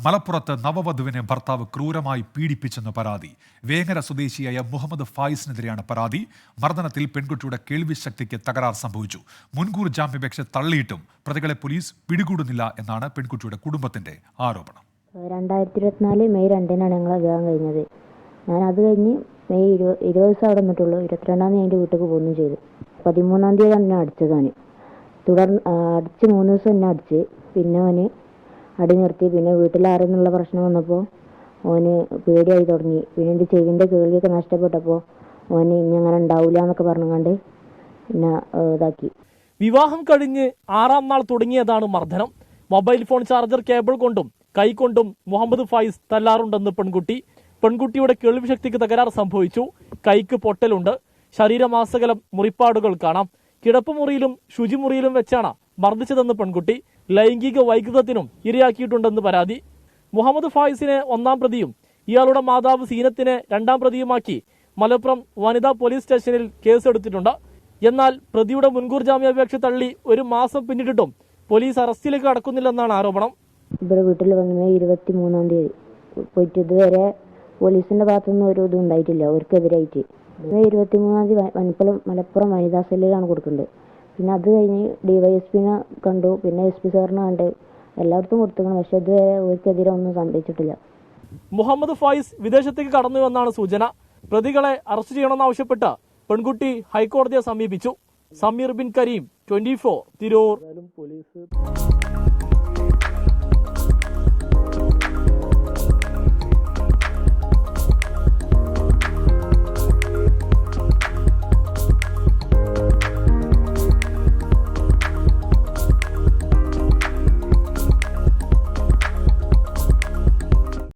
മലപ്പുറത്ത് നവവധുവിനെ ഭർത്താവ് ക്രൂരമായി പീഡിപ്പിച്ചെന്ന് പരാതി. വേങ്ങര സ്വദേശിയായ മുഹമ്മദ് ഫായിസിനെതിരെയാണ് പരാതി. മർദ്ദനത്തിൽ പെൺകുട്ടിയുടെ കേൾവിശക്തിക്ക് തകരാർ സംഭവിച്ചു. മുൻകൂർ ജാമ്യാപേക്ഷ തള്ളിയിട്ടും പ്രതികളെ പോലീസ് പിടികൂടുന്നില്ല എന്നാണ് പെൺകുട്ടിയുടെ കുടുംബത്തിന്റെ ആരോപണം. 2024 മെയ് 2-നാണ് ഞങ്ങളെ വിവാഹം കഴിഞ്ഞത്. ഞാൻ അത് കഴിഞ്ഞ് മെയ് 20 ദിവസം അവിടെ നിന്നിട്ടുള്ളൂ. 22-ാം തീയതി എൻ്റെ വീട്ടിലേക്ക് പോകുകയും ചെയ്തു. 13-ാം തീയതി എന്നെ അടിച്ചതാണ്. തുടർന്ന് അടിച്ച് 3 ദിവസം എന്നെ അടിച്ച്. പിന്നെ അവന് അടി നിർത്തി. പിന്നെ വീട്ടിലാരെന്നുള്ള പ്രശ്നം വന്നപ്പോൾ ഓന് പേടിയായി തുടങ്ങി. പിന്നെ എൻ്റെ ചെവിൻ്റെ കേൾവിയൊക്കെ നഷ്ടപ്പെട്ടപ്പോൾ ഓന് ഇനി അങ്ങനെ ഉണ്ടാവില്ല എന്നൊക്കെ പറഞ്ഞുകൊണ്ട് എന്നെ ഇതാക്കി. വിവാഹം കഴിഞ്ഞ് 6-ാം നാൾ തുടങ്ങിയതാണ് മർദ്ദനം. മൊബൈൽ ഫോൺ ചാർജർ കേബിൾ കൊണ്ടും കൈകൊണ്ടും മുഹമ്മദ് ഫായിസ് തല്ലാറുണ്ടെന്ന് പെൺകുട്ടിയുടെ കേൾവിശക്തിക്ക് തകരാർ സംഭവിച്ചു. കൈക്ക് പൊട്ടലുണ്ട്. ശരീരമാസകലം മുറിപ്പാടുകൾ കാണാം. കിടപ്പുമുറിയിലും ശുചിമുറിയിലും വെച്ചാണ് മർദ്ദിച്ചതെന്ന് പെൺകുട്ടി. ലൈംഗിക വൈകൃതത്തിനും ഇരയാക്കിയിട്ടുണ്ടെന്ന് പരാതി. മുഹമ്മദ് ഫായിസിനെ 1-ാം പ്രതിയും ഇയാളുടെ മാതാവ് സീനത്തിനെ 2-ാം പ്രതിയുമാക്കി മലപ്പുറം വനിതാ പോലീസ് സ്റ്റേഷനിൽ കേസെടുത്തിട്ടുണ്ട്. എന്നാൽ പ്രതിയുടെ മുൻകൂർ ജാമ്യാപേക്ഷ തള്ളി 1 മാസം പിന്നിട്ടിട്ടും പോലീസ് അറസ്റ്റിലേക്ക് കടക്കുന്നില്ലെന്നാണ് ആരോപണം. ഇവിടെ വീട്ടിൽ വന്ന് മെയ് 23-ാം തീയതി പോയിട്ട് ഇതുവരെ പോലീസിന്റെ ഭാഗത്തുനിന്ന് ഒരു ഇതും ഉണ്ടായിട്ടില്ല അവർക്കെതിരായിട്ട്. മെയ് 23-ാം തീയതി മലപ്പുറം വനിതാ സെല്ലിലാണ് കൊടുക്കുന്നത്. പിന്നെ അത് കഴിഞ്ഞ് DYSPനെ കണ്ടു. പിന്നെ SP സാറിനെ കണ്ട് എല്ലായിടത്തും കൊടുത്തിരിക്കണം. പക്ഷെ ഇതുവരെ അവർക്കെതിരെ ഒന്നും സംഭവിച്ചിട്ടില്ല. മുഹമ്മദ് ഫായിസ് വിദേശത്തേക്ക് കടന്നുവെന്നാണ് സൂചന. പ്രതികളെ അറസ്റ്റ് ചെയ്യണമെന്നാവശ്യപ്പെട്ട് പെൺകുട്ടി ഹൈക്കോടതിയെ സമീപിച്ചു. സമീർ ബിൻ കരീം, 24 തിരൂർ.